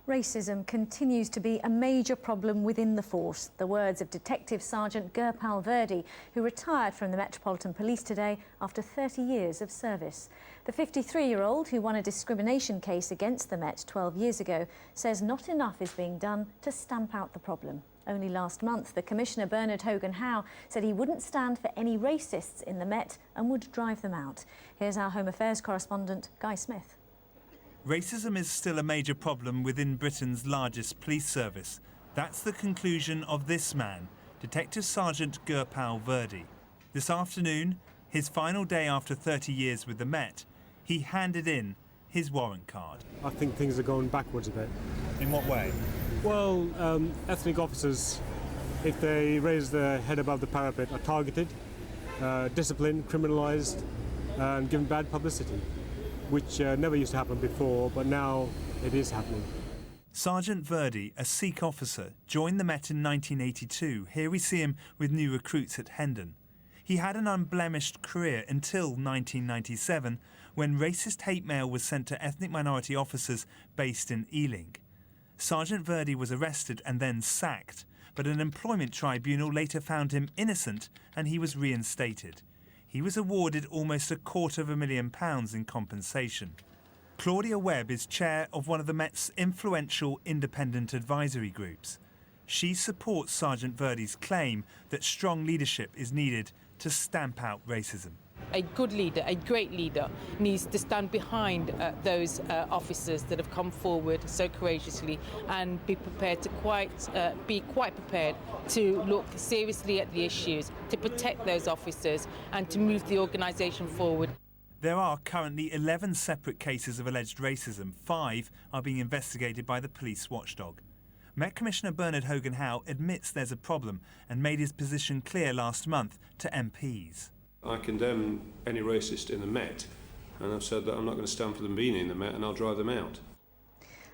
Racism continues to be a major problem within the force. The words of Detective Sergeant Gurpal Virdi, who retired from the Metropolitan Police today after 30 years of service. The 53-year-old, who won a discrimination case against the Met 12 years ago, says not enough is being done to stamp out the problem. Only last month, the Commissioner Bernard Hogan-Howe said he wouldn't stand for any racists in the Met and would drive them out. Here's our Home Affairs correspondent, Guy Smith. Racism is still a major problem within Britain's largest police service. That's the conclusion of this man, Detective Sergeant Gurpal Virdi. This afternoon, his final day after 30 years with the Met, he handed in his warrant card. I think things are going backwards a bit. In what way? Well, ethnic officers, if they raise their head above the parapet, are targeted, disciplined, criminalised, and given bad publicity, which never used to happen before, but now it is happening. Sergeant Virdi, a Sikh officer, joined the Met in 1982. Here we see him with new recruits at Hendon. He had an unblemished career until 1997, when racist hate mail was sent to ethnic minority officers based in Ealing. Sergeant Virdi was arrested and then sacked, but an employment tribunal later found him innocent and he was reinstated. He was awarded almost £250,000 in compensation. Claudia Webb is chair of one of the Met's influential independent advisory groups. She supports Sergeant Virdi's claim that strong leadership is needed to stamp out racism. A good leader, a great leader, needs to stand behind those officers that have come forward so courageously and be prepared to be quite prepared to look seriously at the issues, to protect those officers and to move the organisation forward. There are currently 11 separate cases of alleged racism. 5 are being investigated by the police watchdog. Met Commissioner Bernard Hogan-Howe admits there's a problem and made his position clear last month to MPs. I condemn any racist in the Met, and I've said that I'm not going to stand for them being in the Met, and I'll drive them out.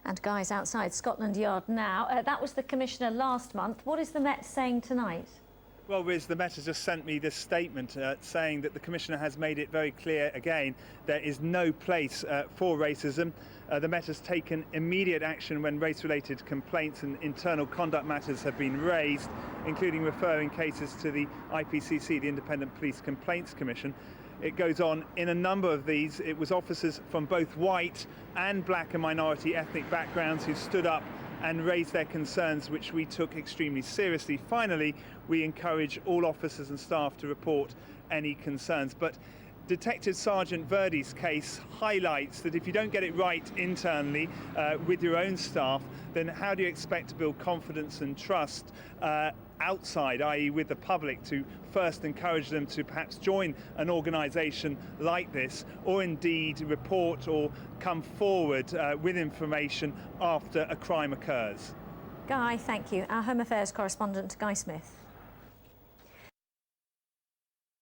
And guys, outside Scotland Yard now. That was the Commissioner last month. What is the Met saying tonight? Well, Riz, the Met has just sent me this statement saying that the Commissioner has made it very clear again there is no place for racism. The Met has taken immediate action when race-related complaints and internal conduct matters have been raised, including referring cases to the IPCC, the Independent Police Complaints Commission. It goes on, in a number of these, it was officers from both white and black and minority ethnic backgrounds who stood up and raised their concerns, which we took extremely seriously. Finally, we encourage all officers and staff to report any concerns. But Detective Sergeant Virdi's case highlights that if you don't get it right internally with your own staff, then how do you expect to build confidence and trust outside, i.e. with the public, to first encourage them to perhaps join an organisation like this, or indeed report or come forward with information after a crime occurs? Guy, thank you. Our Home Affairs correspondent, Guy Smith.